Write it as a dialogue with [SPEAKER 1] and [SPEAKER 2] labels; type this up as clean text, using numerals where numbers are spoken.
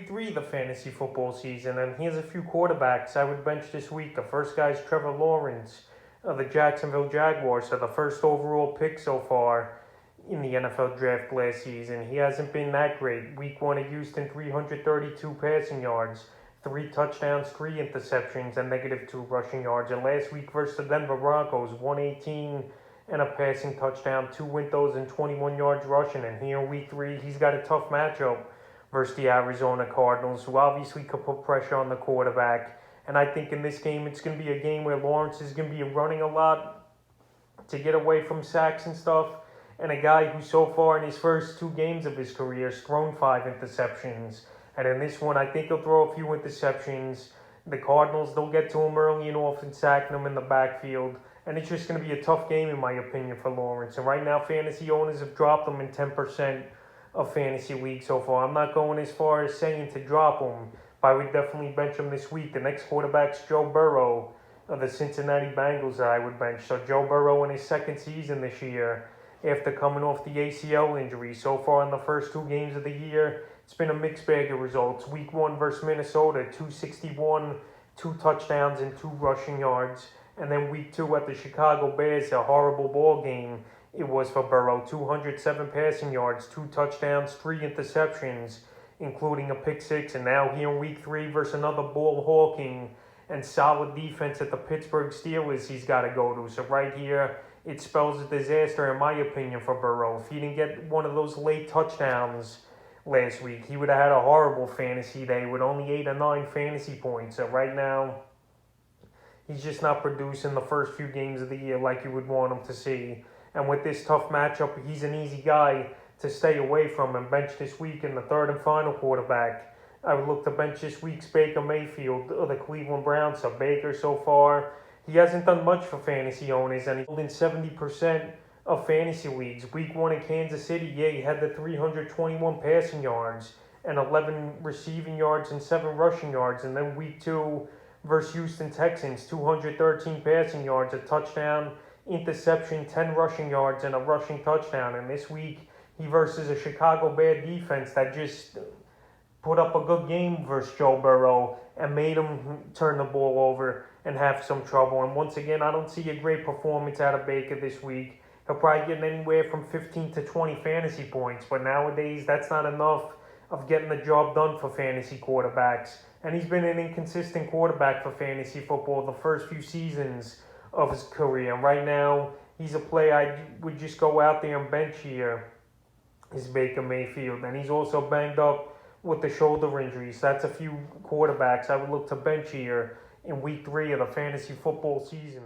[SPEAKER 1] week 3 of the fantasy football season, and here's a few quarterbacks I would bench this week. The first guy is Trevor Lawrence of the Jacksonville Jaguars, so the first overall pick so far in the NFL draft last season. He hasn't been that great. Week 1 at Houston, 332 passing yards, 3 touchdowns, 3 interceptions, and -2 rushing yards. And last week versus the Denver Broncos, 118 and a passing touchdown, 2 windows and 21 yards rushing. And here in week 3, he's got a tough matchup versus the Arizona Cardinals, who obviously could put pressure on the quarterback. And I think in this game, it's going to be a game where Lawrence is going to be running a lot to get away from sacks and stuff. And a guy who so far in his first 2 games of his career has thrown 5 interceptions. And in this one, I think he'll throw a few interceptions. The Cardinals, they'll get to him early and often, sacking him in the backfield. And it's just going to be a tough game, in my opinion, for Lawrence. And right now, fantasy owners have dropped him in 10% of fantasy leagues so far. I'm not going as far as saying to drop him, but I would definitely bench him this week. The next quarterback's Joe Burrow of the Cincinnati Bengals that I would bench. So Joe Burrow in his second season this year, after coming off the ACL injury. So far in the first 2 games of the year, it's been a mixed bag of results. Week 1 versus Minnesota, 261, 2 touchdowns and 2 rushing yards. And then week 2 at the Chicago Bears, a horrible ball game it was for Burrow. 207 passing yards, 2 touchdowns, 3 interceptions, including a pick 6. And now here in week 3 versus another ball hawking and solid defense at the Pittsburgh Steelers he's got to go to. So right here, it spells a disaster, in my opinion, for Burrow. If he didn't get one of those late touchdowns last week, he would have had a horrible fantasy day with only 8 or 9 fantasy points. So right now, he's just not producing the first few games of the year like you would want him to see. And with this tough matchup, he's an easy guy to stay away from and bench this week in the third and final quarterback. I would look to bench this week's Baker Mayfield of the Cleveland Browns. So Baker so far, he hasn't done much for fantasy owners, and he's in 70% of fantasy leagues. Week 1 in Kansas City, he had the 321 passing yards and 11 receiving yards and 7 rushing yards. And then week 2 versus Houston Texans, 213 passing yards, a touchdown, interception, 10 rushing yards, and a rushing touchdown. And this week, he versus a Chicago Bear defense that just put up a good game versus Joe Burrow and made him turn the ball over and have some trouble. And once again, I don't see a great performance out of Baker this week. He'll probably get anywhere from 15 to 20 fantasy points, but nowadays that's not enough of getting the job done for fantasy quarterbacks. And he's been an inconsistent quarterback for fantasy football the first few seasons of his career. And right now, he's a play I would just go out there and bench here, is Baker Mayfield. And he's also banged up with the shoulder injuries. So that's a few quarterbacks I would look to bench here in week 3 of the fantasy football season.